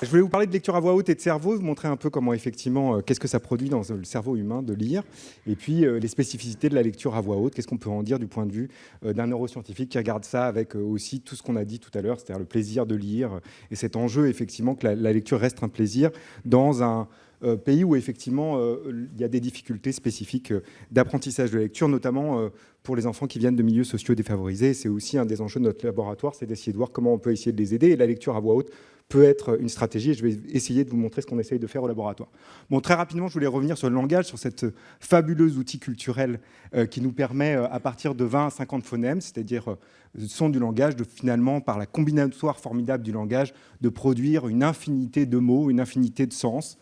Je voulais vous parler de lecture à voix haute et de cerveau, vous montrer un peu comment effectivement, qu'est-ce que ça produit dans le cerveau humain de lire, et puis les spécificités de la lecture à voix haute, qu'est-ce qu'on peut en dire du point de vue d'un neuroscientifique qui regarde ça avec aussi tout ce qu'on a dit tout à l'heure, c'est-à-dire le plaisir de lire, et cet enjeu effectivement que la lecture reste un plaisir dans un pays où effectivement il y a des difficultés spécifiques d'apprentissage de la lecture, notamment pour les enfants qui viennent de milieux sociaux défavorisés. C'est aussi un des enjeux de notre laboratoire, c'est d'essayer de voir comment on peut essayer de les aider, et la lecture à voix haute peut être une stratégie, et je vais essayer de vous montrer ce qu'on essaye de faire au laboratoire. Bon, très rapidement, je voulais revenir sur le langage, sur cette fabuleux outil culturel qui nous permet, à partir de 20 à 50 phonèmes, c'est-à-dire le son du langage, de finalement, par la combinatoire formidable du langage, de produire une infinité de mots, une infinité de sens.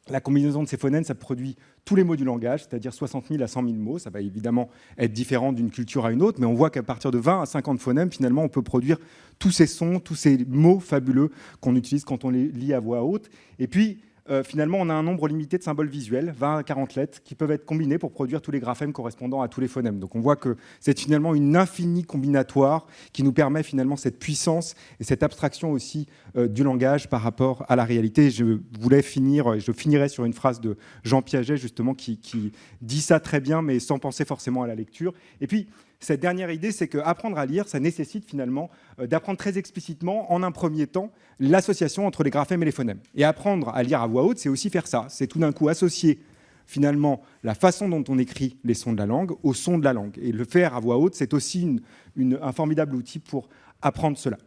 La combinaison de ces phonèmes, ça produit tous les mots du langage, c'est-à-dire 60 000 à 100 000 mots. Ça va évidemment être différent d'une culture à une autre, mais on voit qu'à partir de 20 à 50 phonèmes, finalement, on peut produire tous ces sons, tous ces mots fabuleux qu'on utilise quand on les lit à voix haute. Et puis, finalement, on a un nombre limité de symboles visuels, 20 à 40 lettres, qui peuvent être combinés pour produire tous les graphèmes correspondant à tous les phonèmes. Donc on voit que c'est finalement une infinie combinatoire qui nous permet finalement cette puissance et cette abstraction aussi du langage par rapport à la réalité. Je voulais finir, et je finirai sur une phrase de Jean Piaget, justement, qui dit ça très bien, mais sans penser forcément à la lecture. Et puis, cette dernière idée, c'est qu'apprendre à lire, ça nécessite finalement d'apprendre très explicitement, en un premier temps, l'association entre les graphèmes et les phonèmes. Et apprendre à lire à voix haute, c'est aussi faire ça. C'est tout d'un coup associer finalement la façon dont on écrit les sons de la langue au son de la langue. Et le faire à voix haute, c'est aussi un formidable outil pour apprendre cela.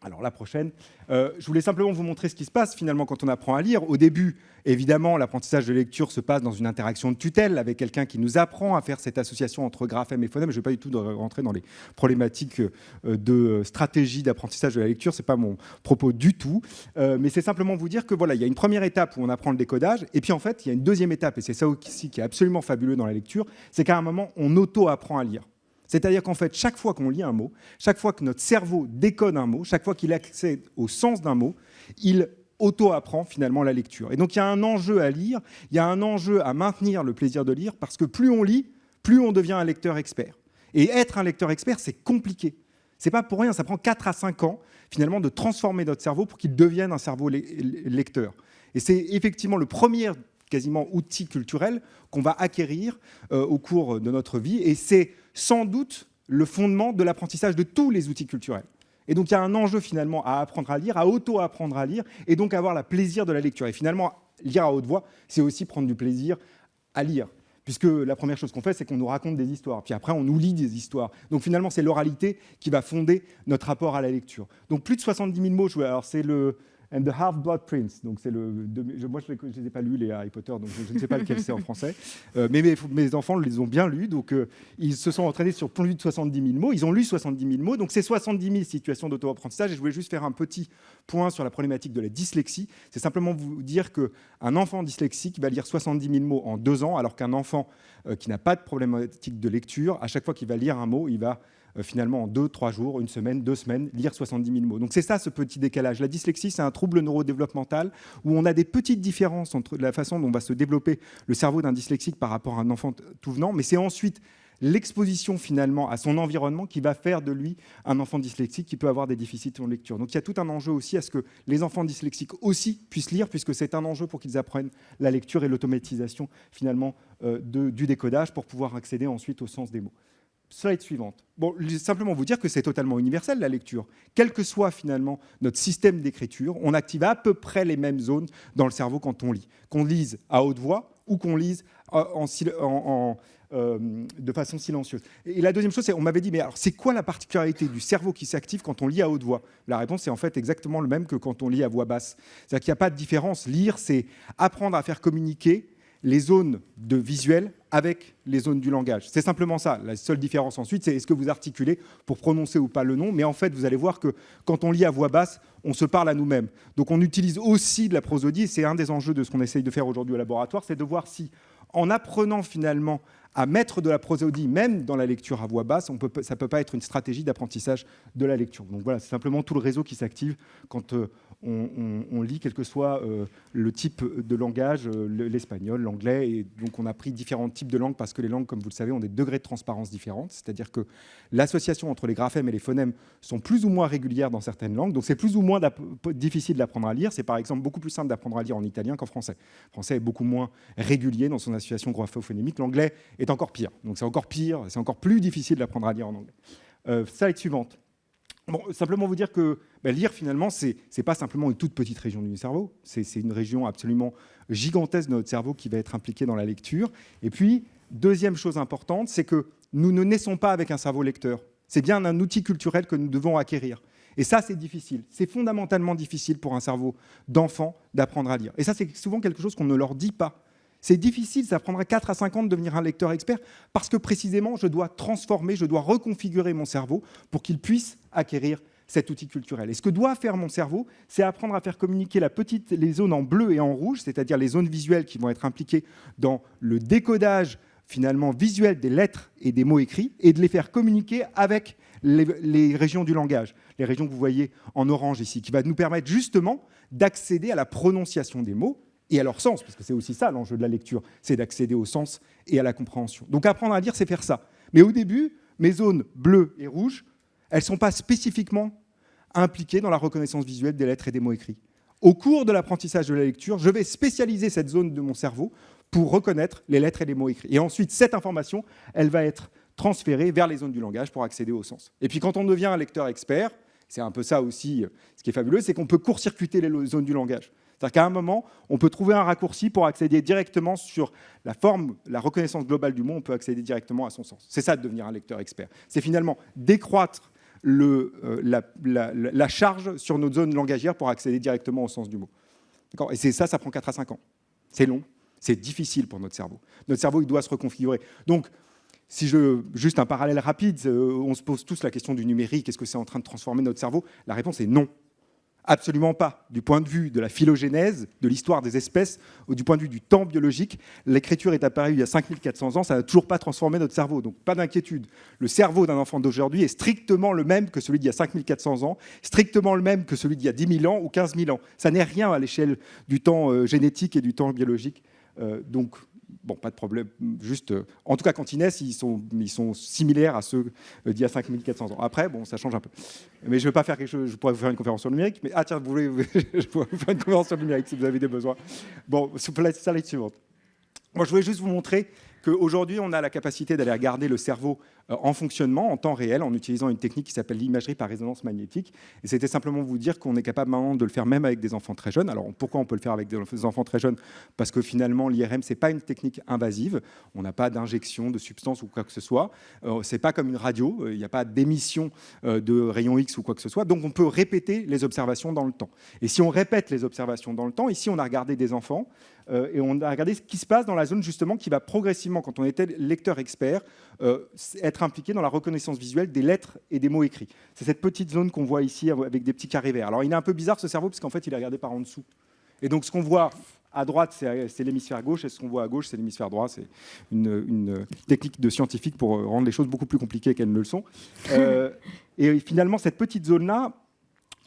Alors la prochaine, je voulais simplement vous montrer ce qui se passe finalement quand on apprend à lire. Au début, évidemment, l'apprentissage de lecture se passe dans une interaction de tutelle avec quelqu'un qui nous apprend à faire cette association entre graphèmes et phonèmes. Je ne vais pas du tout rentrer dans les problématiques de stratégie d'apprentissage de la lecture, ce n'est pas mon propos du tout, mais c'est simplement vous dire que voilà, il y a une première étape où on apprend le décodage, et puis en fait, il y a une deuxième étape, et c'est ça aussi qui est absolument fabuleux dans la lecture, c'est qu'à un moment, on auto-apprend à lire. C'est-à-dire qu'en fait, chaque fois qu'on lit un mot, chaque fois que notre cerveau décode un mot, chaque fois qu'il accède au sens d'un mot, il auto-apprend finalement la lecture. Et donc il y a un enjeu à lire, il y a un enjeu à maintenir le plaisir de lire, parce que plus on lit, plus on devient un lecteur expert. Et être un lecteur expert, c'est compliqué. C'est pas pour rien, ça prend 4 à 5 ans finalement de transformer notre cerveau pour qu'il devienne un cerveau lecteur. Et c'est effectivement le premier quasiment outil culturel qu'on va acquérir au cours de notre vie, et c'est sans doute le fondement de l'apprentissage de tous les outils culturels. Et donc il y a un enjeu finalement à apprendre à lire, à auto-apprendre à lire, et donc avoir le plaisir de la lecture. Et finalement, lire à haute voix, c'est aussi prendre du plaisir à lire. Puisque la première chose qu'on fait, c'est qu'on nous raconte des histoires. Puis après, on nous lit des histoires. Donc finalement, c'est l'oralité qui va fonder notre rapport à la lecture. Donc plus de 70 000 mots. Alors c'est le And the Half-Blood Prince. Donc c'est moi, je ne les ai pas lus, les Harry Potter, donc je ne sais pas lequel c'est en français. Mais mes enfants les ont bien lus. Donc ils se sont entraînés sur plus de 70 000 mots. Ils ont lu 70 000 mots. Donc c'est 70 000 situations d'auto-apprentissage. Et je voulais juste faire un petit point sur la problématique de la dyslexie. C'est simplement vous dire qu'un enfant dyslexique va lire 70 000 mots en 2 ans, alors qu'un enfant qui n'a pas de problématique de lecture, à chaque fois qu'il va lire un mot, il va finalement en 2-3 jours, 1 semaine, 2 semaines, lire 70 000 mots. Donc c'est ça, ce petit décalage. La dyslexie, c'est un trouble neurodéveloppemental où on a des petites différences entre la façon dont va se développer le cerveau d'un dyslexique par rapport à un enfant tout venant, mais c'est ensuite l'exposition finalement à son environnement qui va faire de lui un enfant dyslexique qui peut avoir des déficits en lecture. Donc il y a tout un enjeu aussi à ce que les enfants dyslexiques aussi puissent lire, puisque c'est un enjeu pour qu'ils apprennent la lecture et l'automatisation finalement du décodage pour pouvoir accéder ensuite au sens des mots. Slide suivante. Bon, simplement vous dire que c'est totalement universel, la lecture. Quel que soit finalement notre système d'écriture, on active à peu près les mêmes zones dans le cerveau quand on lit. Qu'on lise à haute voix ou qu'on lise de façon silencieuse. Et la deuxième chose, c'est, on m'avait dit, mais alors c'est quoi la particularité du cerveau qui s'active quand on lit à haute voix? La réponse, c'est en fait exactement le même que quand on lit à voix basse. C'est-à-dire qu'il n'y a pas de différence. Lire, c'est apprendre à faire communiquer les zones de visuel avec les zones du langage. C'est simplement ça. La seule différence ensuite, c'est est-ce que vous articulez pour prononcer ou pas le nom. Mais en fait, vous allez voir que quand on lit à voix basse, on se parle à nous-mêmes. Donc on utilise aussi de la prosodie. C'est un des enjeux de ce qu'on essaye de faire aujourd'hui au laboratoire, c'est de voir si, en apprenant finalement à mettre de la prosodie, même dans la lecture à voix basse, ça ne peut pas être une stratégie d'apprentissage de la lecture. Donc voilà, c'est simplement tout le réseau qui s'active quand on lit quel que soit le type de langage, l'espagnol, l'anglais, et donc on a pris différents types de langues parce que les langues, comme vous le savez, ont des degrés de transparence différents, c'est-à-dire que l'association entre les graphèmes et les phonèmes sont plus ou moins régulières dans certaines langues, donc c'est plus ou moins difficile d'apprendre à lire. C'est par exemple beaucoup plus simple d'apprendre à lire en italien qu'en français. Le français est beaucoup moins régulier dans son association graphophonémique, l'anglais est encore pire, donc c'est encore pire, c'est encore plus difficile d'apprendre à lire en anglais. Slide suivante. Bon, simplement vous dire que lire, finalement, c'est pas simplement une toute petite région du cerveau, c'est une région absolument gigantesque de notre cerveau qui va être impliquée dans la lecture. Et puis, deuxième chose importante, c'est que nous ne naissons pas avec un cerveau lecteur. C'est bien un outil culturel que nous devons acquérir. Et ça, c'est difficile. C'est fondamentalement difficile pour un cerveau d'enfant d'apprendre à lire. Et ça, c'est souvent quelque chose qu'on ne leur dit pas. C'est difficile, ça prendra 4 à 5 ans de devenir un lecteur expert parce que précisément, je dois transformer, je dois reconfigurer mon cerveau pour qu'il puisse acquérir cet outil culturel. Et ce que doit faire mon cerveau, c'est apprendre à faire communiquer les zones en bleu et en rouge, c'est-à-dire les zones visuelles qui vont être impliquées dans le décodage finalement visuel des lettres et des mots écrits et de les faire communiquer avec les régions du langage, les régions que vous voyez en orange ici, qui va nous permettre justement d'accéder à la prononciation des mots et à leur sens, parce que c'est aussi ça l'enjeu de la lecture, c'est d'accéder au sens et à la compréhension. Donc apprendre à lire, c'est faire ça. Mais au début, mes zones bleues et rouges, elles ne sont pas spécifiquement impliquées dans la reconnaissance visuelle des lettres et des mots écrits. Au cours de l'apprentissage de la lecture, je vais spécialiser cette zone de mon cerveau pour reconnaître les lettres et les mots écrits. Et ensuite, cette information, elle va être transférée vers les zones du langage pour accéder au sens. Et puis quand on devient un lecteur expert, c'est un peu ça aussi, ce qui est fabuleux, c'est qu'on peut court-circuiter les zones du langage. C'est-à-dire qu'à un moment, on peut trouver un raccourci pour accéder directement sur la forme, la reconnaissance globale du mot, on peut accéder directement à son sens. C'est ça de devenir un lecteur expert. C'est finalement décroître la charge sur notre zone langagière pour accéder directement au sens du mot. Et c'est ça prend 4 à 5 ans. C'est long, c'est difficile pour notre cerveau. Notre cerveau, il doit se reconfigurer. Donc, juste un parallèle rapide, on se pose tous la question du numérique, est-ce que c'est en train de transformer notre cerveau? La réponse est non. Absolument pas. Du point de vue de la phylogénèse, de l'histoire des espèces, ou du point de vue du temps biologique, l'écriture est apparue il y a 5400 ans, ça n'a toujours pas transformé notre cerveau, donc pas d'inquiétude. Le cerveau d'un enfant d'aujourd'hui est strictement le même que celui d'il y a 5400 ans, strictement le même que celui d'il y a 10 000 ans ou 15 000 ans. Ça n'est rien à l'échelle du temps génétique et du temps biologique. Donc, bon, pas de problème. Juste, en tout cas, quand ils naissent, ils sont similaires à ceux d'il y a 5400 ans. Après, bon, ça change un peu. Mais je ne vais pas faire quelque chose. Je pourrais vous faire une conférence sur le numérique. Mais tiens, vous voulez, je pourrais vous faire une conférence sur le numérique si vous avez des besoins. Bon, slide suivante. Moi, je voulais juste vous montrer qu'aujourd'hui, on a la capacité d'aller regarder le cerveau en fonctionnement, en temps réel, en utilisant une technique qui s'appelle l'imagerie par résonance magnétique. Et c'était simplement vous dire qu'on est capable maintenant de le faire même avec des enfants très jeunes. Alors, pourquoi on peut le faire avec des enfants très jeunes? Parce que finalement, l'IRM, ce n'est pas une technique invasive. On n'a pas d'injection de substance ou quoi que ce soit. Ce n'est pas comme une radio. Il n'y a pas d'émission de rayons X ou quoi que ce soit. Donc, on peut répéter les observations dans le temps. Et si on répète les observations dans le temps, ici, on a regardé des enfants et on a regardé ce qui se passe dans la zone, justement, qui va progressivement, quand on était lecteur expert, être impliqué dans la reconnaissance visuelle des lettres et des mots écrits. C'est cette petite zone qu'on voit ici avec des petits carrés verts. Alors, il est un peu bizarre, ce cerveau, parce qu'en fait, il est regardé par en dessous. Et donc, ce qu'on voit à droite, c'est l'hémisphère gauche, et ce qu'on voit à gauche, c'est l'hémisphère droit. C'est une technique de scientifique pour rendre les choses beaucoup plus compliquées qu'elles ne le sont. Et finalement, cette petite zone-là,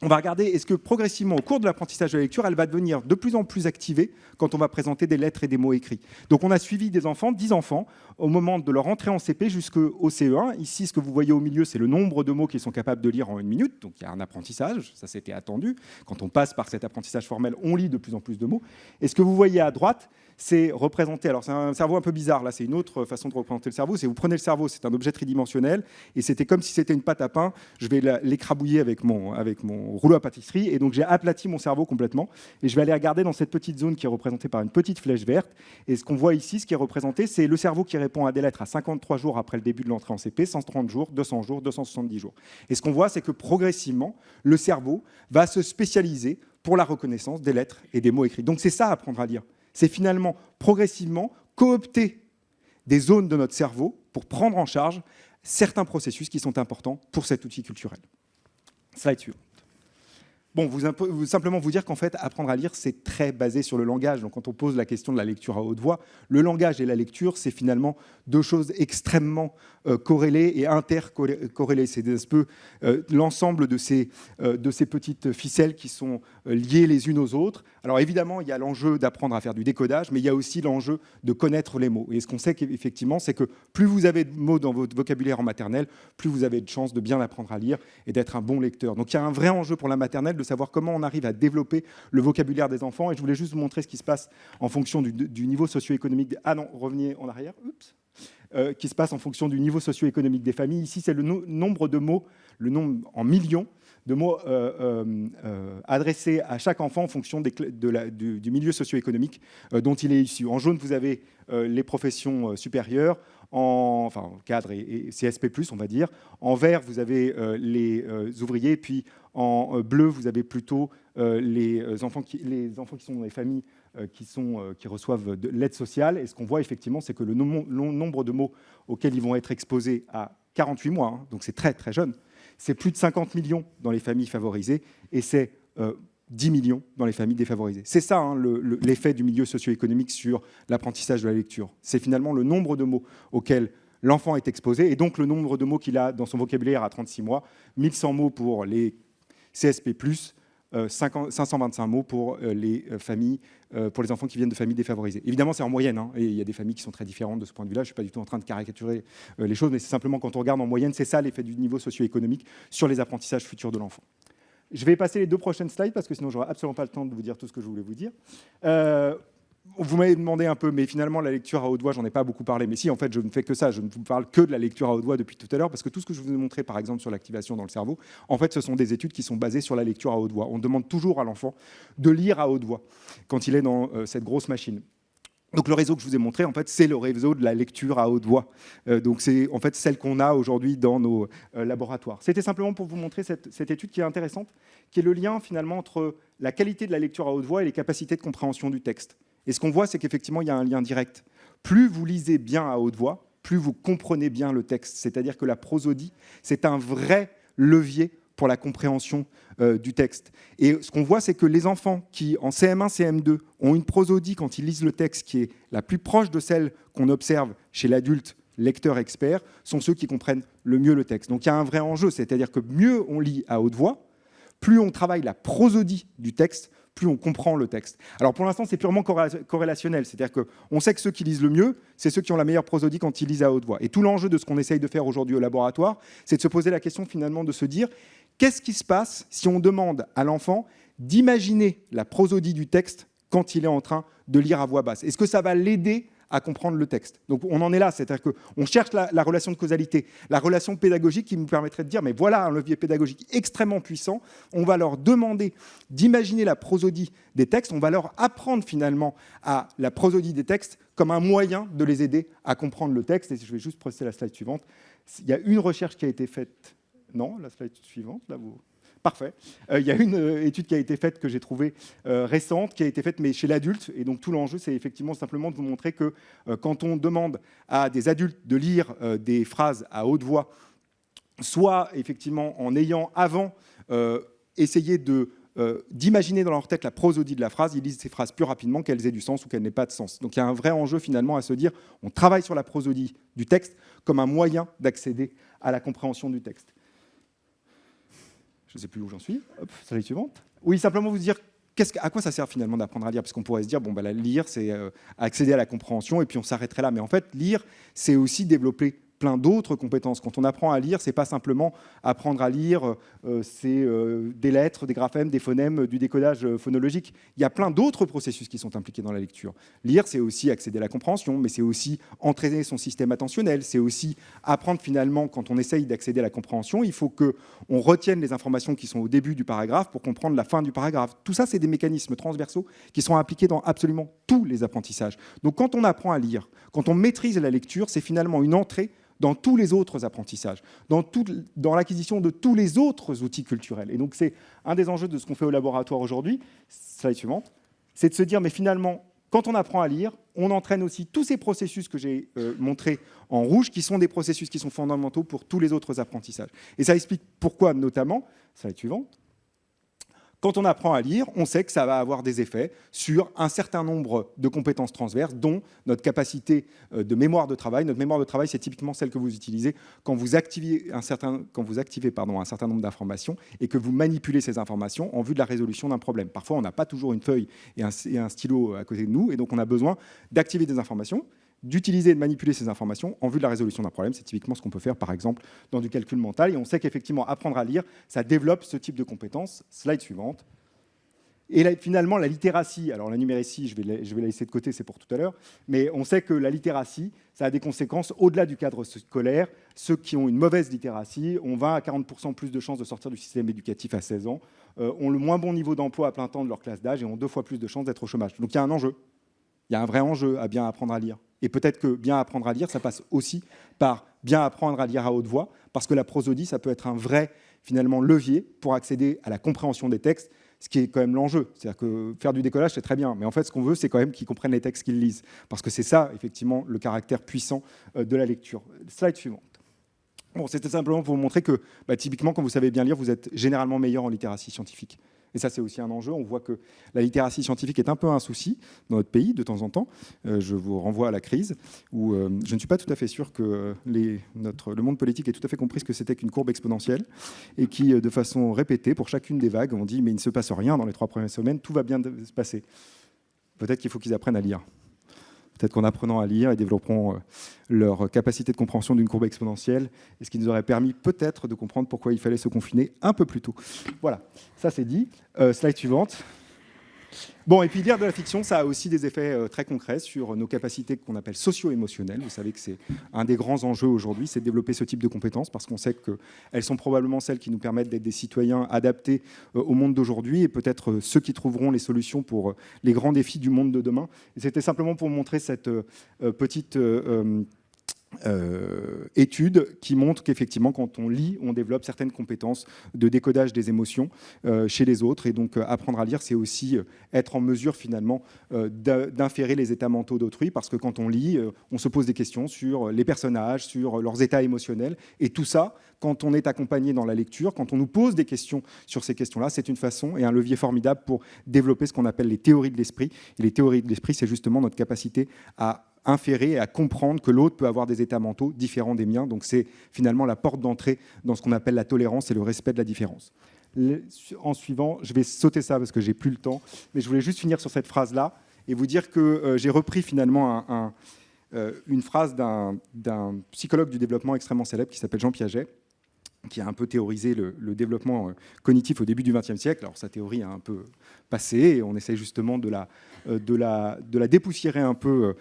on va regarder, est-ce que progressivement, au cours de l'apprentissage de la lecture, elle va devenir de plus en plus activée quand on va présenter des lettres et des mots écrits. Donc on a suivi des enfants, 10 enfants, au moment de leur entrée en CP jusqu'au CE1. Ici, ce que vous voyez au milieu, c'est le nombre de mots qu'ils sont capables de lire en 1 minute. Donc il y a un apprentissage, ça c'était attendu. Quand on passe par cet apprentissage formel, on lit de plus en plus de mots. Et ce que vous voyez à droite, c'est représenté, alors c'est un cerveau un peu bizarre, là c'est une autre façon de représenter le cerveau, c'est vous prenez le cerveau, c'est un objet tridimensionnel, et c'était comme si c'était une pâte à pain, je vais l'écrabouiller avec mon rouleau à pâtisserie, et donc j'ai aplati mon cerveau complètement, et je vais aller regarder dans cette petite zone qui est représentée par une petite flèche verte, et ce qu'on voit ici, ce qui est représenté, c'est le cerveau qui répond à des lettres à 53 jours après le début de l'entrée en CP, 130 jours, 200 jours, 270 jours. Et ce qu'on voit, c'est que progressivement, le cerveau va se spécialiser pour la reconnaissance des lettres et des mots écrits. Donc c'est ça, apprendre à lire. C'est finalement, progressivement, coopter des zones de notre cerveau pour prendre en charge certains processus qui sont importants pour cet outil culturel. Slide suivant. Bon, simplement vous dire qu'en fait, apprendre à lire, c'est très basé sur le langage. Donc, quand on pose la question de la lecture à haute voix, le langage et la lecture, c'est finalement deux choses extrêmement corrélées et intercorrélées. C'est un peu l'ensemble de ces petites ficelles qui sont liées les unes aux autres. Alors, évidemment, il y a l'enjeu d'apprendre à faire du décodage, mais il y a aussi l'enjeu de connaître les mots. Et ce qu'on sait effectivement, c'est que plus vous avez de mots dans votre vocabulaire en maternelle, plus vous avez de chances de bien apprendre à lire et d'être un bon lecteur. Donc, il y a un vrai enjeu pour la maternelle de savoir comment on arrive à développer le vocabulaire des enfants. Et je voulais juste vous montrer ce qui se passe en fonction du niveau socio-économique. Ah non, revenez en arrière. Oups. Qui se passe en fonction du niveau socio-économique des familles. Ici, c'est le nombre de mots, le nombre en millions de mots adressés à chaque enfant en fonction du milieu socio-économique dont il est issu. En jaune, vous avez les professions supérieures, enfin cadre et CSP+, on va dire. En vert, vous avez les ouvriers, puis en bleu, vous avez plutôt les enfants qui sont dans les familles qui reçoivent de l'aide sociale. Et ce qu'on voit effectivement, c'est que le nombre de mots auxquels ils vont être exposés à 48 mois, hein, donc c'est très très jeune, c'est plus de 50 millions dans les familles favorisées et c'est 10 millions dans les familles défavorisées. C'est ça hein, l'effet du milieu socio-économique sur l'apprentissage de la lecture. C'est finalement le nombre de mots auxquels l'enfant est exposé et donc le nombre de mots qu'il a dans son vocabulaire à 36 mois, 1100 mots pour les CSP+, 525 mots pour les familles, pour les enfants qui viennent de familles défavorisées. Évidemment, c'est en moyenne, hein, et il y a des familles qui sont très différentes de ce point de vue-là. Je ne suis pas du tout en train de caricaturer les choses, mais c'est simplement quand on regarde en moyenne, c'est ça l'effet du niveau socio-économique sur les apprentissages futurs de l'enfant. Je vais passer les deux prochaines slides, parce que sinon, je n'aurai absolument pas le temps de vous dire tout ce que je voulais vous dire. Vous m'avez demandé un peu, mais finalement, la lecture à haute voix, j'en ai pas beaucoup parlé. Mais si, en fait, je ne fais que ça. Je ne vous parle que de la lecture à haute voix depuis tout à l'heure, parce que tout ce que je vous ai montré, par exemple, sur l'activation dans le cerveau, en fait, ce sont des études qui sont basées sur la lecture à haute voix. On demande toujours à l'enfant de lire à haute voix quand il est dans cette grosse machine. Donc le réseau que je vous ai montré, en fait, c'est le réseau de la lecture à haute voix. Donc c'est en fait celle qu'on a aujourd'hui dans nos laboratoires. C'était simplement pour vous montrer cette étude qui est intéressante, qui est le lien finalement entre la qualité de la lecture à haute voix et les capacités de compréhension du texte. Et ce qu'on voit, c'est qu'effectivement, il y a un lien direct. Plus vous lisez bien à haute voix, plus vous comprenez bien le texte. C'est-à-dire que la prosodie, c'est un vrai levier pour la compréhension du texte. Et ce qu'on voit, c'est que les enfants qui, en CM1, CM2, ont une prosodie quand ils lisent le texte qui est la plus proche de celle qu'on observe chez l'adulte lecteur expert, sont ceux qui comprennent le mieux le texte. Donc il y a un vrai enjeu, c'est-à-dire que mieux on lit à haute voix, plus on travaille la prosodie du texte, plus on comprend le texte. Alors pour l'instant, c'est purement corrélationnel, c'est-à-dire qu'on sait que ceux qui lisent le mieux, c'est ceux qui ont la meilleure prosodie quand ils lisent à haute voix. Et tout l'enjeu de ce qu'on essaye de faire aujourd'hui au laboratoire, c'est de se poser la question finalement de se dire qu'est-ce qui se passe si on demande à l'enfant d'imaginer la prosodie du texte quand il est en train de lire à voix basse? Est-ce que ça va l'aider à comprendre le texte? Donc on en est là, c'est-à-dire qu'on cherche la relation de causalité, la relation pédagogique qui nous permettrait de dire mais voilà un levier pédagogique extrêmement puissant, on va leur demander d'imaginer la prosodie des textes, on va leur apprendre finalement à la prosodie des textes comme un moyen de les aider à comprendre le texte. Et je vais juste passer la slide suivante. Il y a une recherche qui a été faite, non, la slide suivante, là vous... Parfait. Il y a une étude qui a été faite que j'ai trouvée récente, qui a été faite mais chez l'adulte. Et donc tout l'enjeu, c'est effectivement simplement de vous montrer que quand on demande à des adultes de lire des phrases à haute voix, soit effectivement en ayant avant essayé d'imaginer dans leur tête la prosodie de la phrase, ils lisent ces phrases plus rapidement qu'elles aient du sens ou qu'elles n'aient pas de sens. Donc il y a un vrai enjeu finalement à se dire, on travaille sur la prosodie du texte comme un moyen d'accéder à la compréhension du texte. Je ne sais plus où j'en suis. Hop, slide suivante. Oui, simplement vous dire à quoi ça sert finalement d'apprendre à lire, parce qu'on pourrait se dire bon bah lire c'est accéder à la compréhension et puis on s'arrêterait là. Mais en fait lire c'est aussi développer plein d'autres compétences. Quand on apprend à lire, c'est pas simplement apprendre à lire, c'est des lettres, des graphèmes, des phonèmes, du décodage phonologique. Il y a plein d'autres processus qui sont impliqués dans la lecture. Lire, c'est aussi accéder à la compréhension, mais c'est aussi entraîner son système attentionnel, c'est aussi apprendre finalement, quand on essaye d'accéder à la compréhension, il faut qu'on retienne les informations qui sont au début du paragraphe pour comprendre la fin du paragraphe. Tout ça, c'est des mécanismes transversaux qui sont impliqués dans absolument tous les apprentissages. Donc quand on apprend à lire, quand on maîtrise la lecture, c'est finalement une entrée dans tous les autres apprentissages, dans l'acquisition de tous les autres outils culturels. Et donc, c'est un des enjeux de ce qu'on fait au laboratoire aujourd'hui, slide suivante, c'est de se dire, mais finalement, quand on apprend à lire, on entraîne aussi tous ces processus que j'ai montrés en rouge, qui sont des processus qui sont fondamentaux pour tous les autres apprentissages. Et ça explique pourquoi, notamment, slide suivante, Quand on apprend à lire, on sait que ça va avoir des effets sur un certain nombre de compétences transverses, dont notre capacité de mémoire de travail. Notre mémoire de travail, c'est typiquement celle que vous utilisez quand vous activez un certain nombre d'informations et que vous manipulez ces informations en vue de la résolution d'un problème. Parfois, on n'a pas toujours une feuille et un stylo à côté de nous, et donc on a besoin d'activer des informations, d'utiliser et de manipuler ces informations en vue de la résolution d'un problème. C'est typiquement ce qu'on peut faire, par exemple, dans du calcul mental. Et on sait qu'effectivement, apprendre à lire, ça développe ce type de compétences. Slide suivante. Et là, finalement, la littératie, alors la numératie, je vais la laisser de côté, c'est pour tout à l'heure, mais on sait que la littératie, ça a des conséquences au-delà du cadre scolaire. Ceux qui ont une mauvaise littératie ont 20 à 40% plus de chances de sortir du système éducatif à 16 ans, ont le moins bon niveau d'emploi à plein temps de leur classe d'âge et ont 2 fois plus de chances d'être au chômage. Donc il y a un enjeu. Il y a un vrai enjeu à bien apprendre à lire. Et peut-être que bien apprendre à lire, ça passe aussi par bien apprendre à lire à haute voix, parce que la prosodie, ça peut être un vrai, finalement, levier pour accéder à la compréhension des textes, ce qui est quand même l'enjeu. C'est-à-dire que faire du décollage, c'est très bien, mais en fait, ce qu'on veut, c'est quand même qu'ils comprennent les textes qu'ils lisent, parce que c'est ça, effectivement, le caractère puissant de la lecture. Slide suivante. Bon, c'était simplement pour vous montrer que, typiquement, quand vous savez bien lire, vous êtes généralement meilleur en littératie scientifique. Et ça, c'est aussi un enjeu. On voit que la littératie scientifique est un peu un souci dans notre pays de temps en temps. Je vous renvoie à la crise, où je ne suis pas tout à fait sûr que le monde politique ait tout à fait compris ce que c'était qu'une courbe exponentielle, et qui, de façon répétée, pour chacune des vagues, on dit « mais il ne se passe rien dans les 3 premières semaines, tout va bien se passer ». Peut-être qu'il faut qu'ils apprennent à lire. Peut-être qu'en apprenant à lire, ils développeront leur capacité de compréhension d'une courbe exponentielle, et ce qui nous aurait permis peut-être de comprendre pourquoi il fallait se confiner un peu plus tôt. Voilà, ça c'est dit. Slide suivante. Bon, et puis lire de la fiction, ça a aussi des effets très concrets sur nos capacités qu'on appelle socio-émotionnelles. Vous savez que c'est un des grands enjeux aujourd'hui, c'est de développer ce type de compétences, parce qu'on sait qu'elles sont probablement celles qui nous permettent d'être des citoyens adaptés au monde d'aujourd'hui, et peut-être ceux qui trouveront les solutions pour les grands défis du monde de demain. Et c'était simplement pour montrer cette petite étude qui montre qu'effectivement, quand on lit, on développe certaines compétences de décodage des émotions chez les autres. Et donc, apprendre à lire, c'est aussi être en mesure, finalement, d'inférer les états mentaux d'autrui, parce que quand on lit, on se pose des questions sur les personnages, sur leurs états émotionnels. Et tout ça, quand on est accompagné dans la lecture, quand on nous pose des questions sur ces questions-là, c'est une façon et un levier formidable pour développer ce qu'on appelle les théories de l'esprit. Et les théories de l'esprit, c'est justement notre capacité à inférer et à comprendre que l'autre peut avoir des états mentaux différents des miens. Donc c'est finalement la porte d'entrée dans ce qu'on appelle la tolérance et le respect de la différence. En suivant, je vais sauter ça parce que j'ai plus le temps, mais je voulais juste finir sur cette phrase-là et vous dire que j'ai repris finalement une phrase d'un psychologue du développement extrêmement célèbre qui s'appelle Jean Piaget, qui a un peu théorisé le développement cognitif au début du XXe siècle. Alors sa théorie a un peu passé, et on essaie justement de la dépoussiérer un peu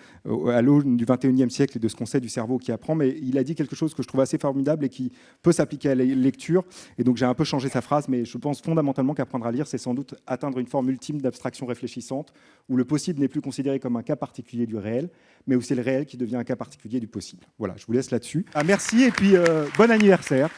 à l'aune du XXIe siècle et de ce qu'on sait du cerveau qui apprend. Mais il a dit quelque chose que je trouve assez formidable et qui peut s'appliquer à la lecture. Et donc j'ai un peu changé sa phrase, mais je pense fondamentalement qu'apprendre à lire, c'est sans doute atteindre une forme ultime d'abstraction réfléchissante, où le possible n'est plus considéré comme un cas particulier du réel, mais où c'est le réel qui devient un cas particulier du possible. Voilà, je vous laisse là-dessus. Merci, et puis bon anniversaire.